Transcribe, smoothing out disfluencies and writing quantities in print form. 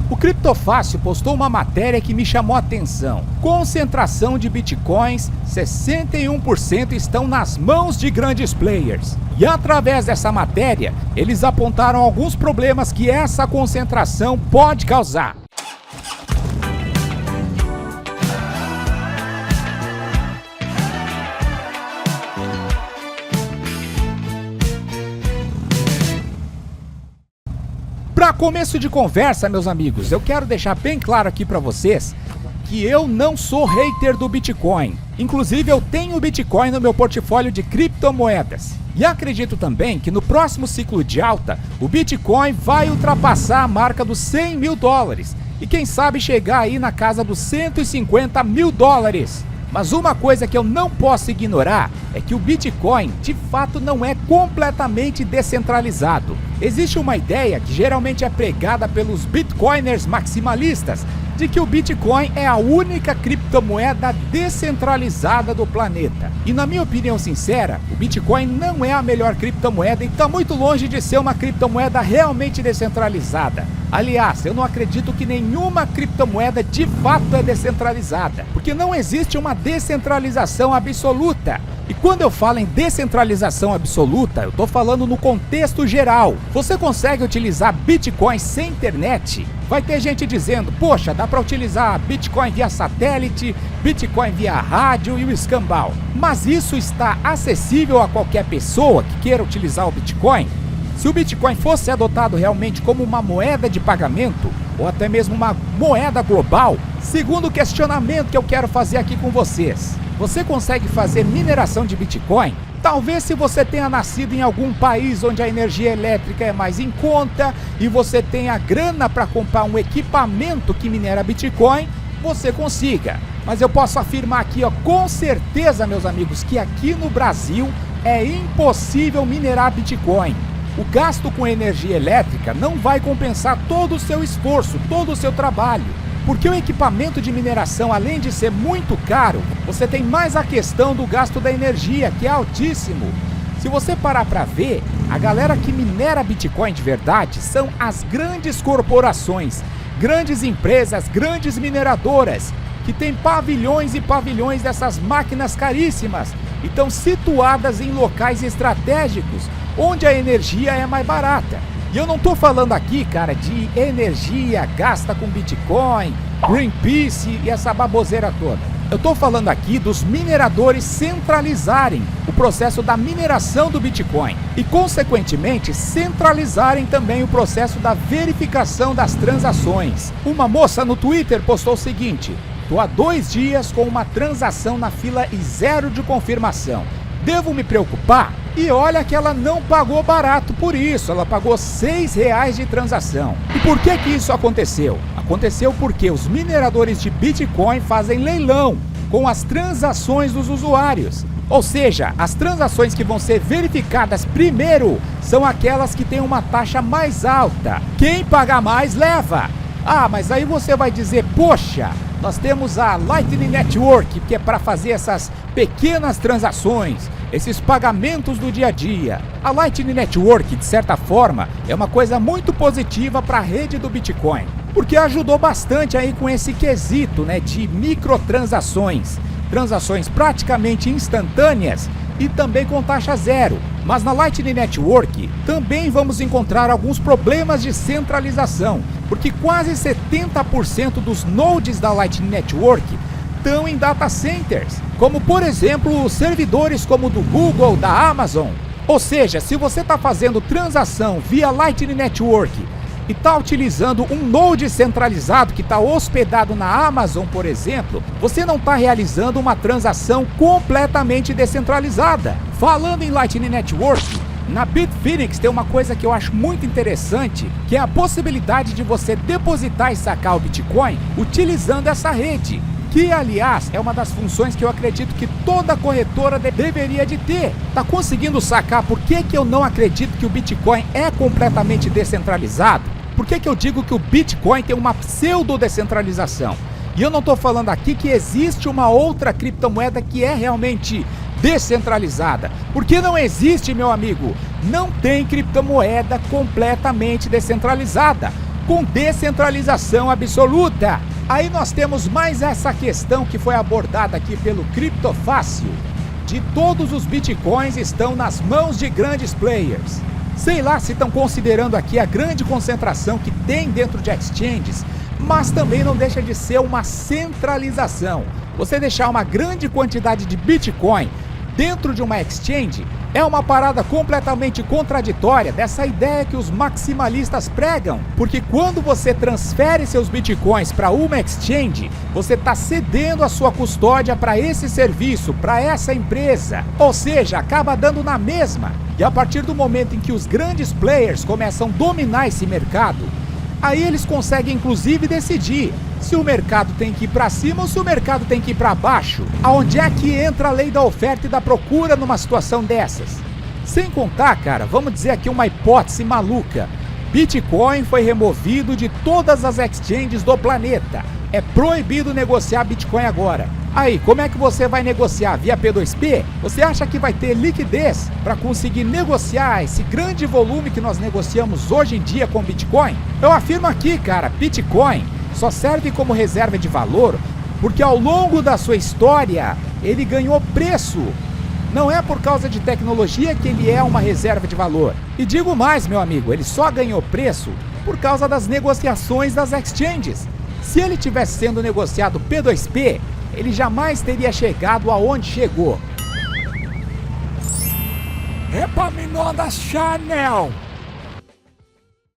O Criptofácil postou uma matéria que me chamou a atenção. Concentração de bitcoins, 61% estão nas mãos de grandes players. E através dessa matéria, eles apontaram alguns problemas que essa concentração pode causar. Para começo de conversa, meus amigos, eu quero deixar bem claro aqui para vocês que eu não sou hater do Bitcoin. Inclusive, eu tenho Bitcoin no meu portfólio de criptomoedas. E acredito também que no próximo ciclo de alta, o Bitcoin vai ultrapassar a marca dos 100 mil dólares. E quem sabe chegar aí na casa dos 150 mil dólares. Mas uma coisa que eu não posso ignorar é que o Bitcoin de fato não é completamente descentralizado. Existe uma ideia que geralmente é pregada pelos bitcoiners maximalistas de que o Bitcoin é a única criptomoeda descentralizada do planeta. E na minha opinião sincera, o Bitcoin não é a melhor criptomoeda e está muito longe de ser uma criptomoeda realmente descentralizada. Aliás, eu não acredito que nenhuma criptomoeda de fato é descentralizada, porque não existe uma descentralização absoluta. E quando eu falo em descentralização absoluta, eu estou falando no contexto geral. Você consegue utilizar Bitcoin sem internet? Vai ter gente dizendo, poxa, dá para utilizar Bitcoin via satélite, Bitcoin via rádio e o escambau. Mas isso está acessível a qualquer pessoa que queira utilizar o Bitcoin? Se o Bitcoin fosse adotado realmente como uma moeda de pagamento, ou até mesmo uma moeda global, segundo o questionamento que eu quero fazer aqui com vocês, você consegue fazer mineração de Bitcoin? Talvez se você tenha nascido em algum país onde a energia elétrica é mais em conta e você tenha grana para comprar um equipamento que minera Bitcoin, você consiga. Mas eu posso afirmar aqui, com certeza, meus amigos, que aqui no Brasil é impossível minerar Bitcoin. O gasto com energia elétrica não vai compensar todo o seu esforço, todo o seu trabalho. Porque o equipamento de mineração, além de ser muito caro, você tem mais a questão do gasto da energia, que é altíssimo. Se você parar para ver, a galera que minera Bitcoin de verdade são as grandes corporações, grandes empresas, grandes mineradoras, que têm pavilhões e pavilhões dessas máquinas caríssimas e estão situadas em locais estratégicos, onde a energia é mais barata. E eu não tô falando aqui, cara, de energia gasta com Bitcoin, Greenpeace e essa baboseira toda. Eu tô falando aqui dos mineradores centralizarem o processo da mineração do Bitcoin e, consequentemente, centralizarem também o processo da verificação das transações. Uma moça no Twitter postou o seguinte: tô há 2 dias com uma transação na fila e 0 de confirmação. Devo me preocupar? E olha que ela não pagou barato por isso, ela pagou R$6 de transação. E por que isso aconteceu? Aconteceu porque os mineradores de Bitcoin fazem leilão com as transações dos usuários. Ou seja, as transações que vão ser verificadas primeiro são aquelas que têm uma taxa mais alta. Quem pagar mais leva. Ah, mas aí você vai dizer, poxa, nós temos a Lightning Network, que é para fazer essas pequenas transações, esses pagamentos do dia a dia. A Lightning Network, de certa forma, é uma coisa muito positiva para a rede do Bitcoin, porque ajudou bastante aí com esse quesito, né, de microtransações, transações praticamente instantâneas e também com taxa zero. Mas na Lightning Network também vamos encontrar alguns problemas de centralização, porque quase 70% dos nodes da Lightning Network estão em data centers, como por exemplo servidores como do Google, da Amazon. Ou seja, se você está fazendo transação via Lightning Network e está utilizando um node centralizado que está hospedado na Amazon, por exemplo, você não está realizando uma transação completamente descentralizada. Falando em Lightning Network, na Bitfinex tem uma coisa que eu acho muito interessante, que é a possibilidade de você depositar e sacar o Bitcoin utilizando essa rede, que aliás é uma das funções que eu acredito que toda corretora deveria de ter. Tá conseguindo sacar por que eu não acredito que o Bitcoin é completamente descentralizado? Por que eu digo que o Bitcoin tem uma pseudo-descentralização? E eu não estou falando aqui que existe uma outra criptomoeda que é realmente descentralizada. Porque não existe, meu amigo. Não tem criptomoeda completamente descentralizada. com descentralização absoluta. Aí nós temos mais essa questão que foi abordada aqui pelo Criptofácil. De todos os bitcoins estão nas mãos de grandes players. Sei lá se estão considerando aqui a grande concentração que tem dentro de exchanges, mas também não deixa de ser uma centralização. Você deixar uma grande quantidade de bitcoin dentro de uma exchange é uma parada completamente contraditória dessa ideia que os maximalistas pregam, porque quando você transfere seus bitcoins para uma exchange, você está cedendo a sua custódia para esse serviço, para essa empresa, ou seja, acaba dando na mesma. E a partir do momento em que os grandes players começam a dominar esse mercado, aí eles conseguem inclusive decidir se o mercado tem que ir para cima ou se o mercado tem que ir para baixo. Aonde é que entra a lei da oferta e da procura numa situação dessas? Sem contar, cara, vamos dizer aqui uma hipótese maluca. Bitcoin foi removido de todas as exchanges do planeta. É proibido negociar Bitcoin agora. Aí, como é que você vai negociar? Via P2P? Você acha que vai ter liquidez para conseguir negociar esse grande volume que nós negociamos hoje em dia com Bitcoin? Eu afirmo aqui, cara, Bitcoin só serve como reserva de valor porque ao longo da sua história ele ganhou preço. Não é por causa de tecnologia que ele é uma reserva de valor. E digo mais, meu amigo, ele só ganhou preço por causa das negociações das exchanges. Se ele tivesse sendo negociado P2P, ele jamais teria chegado aonde chegou. Epaminondas Chanel!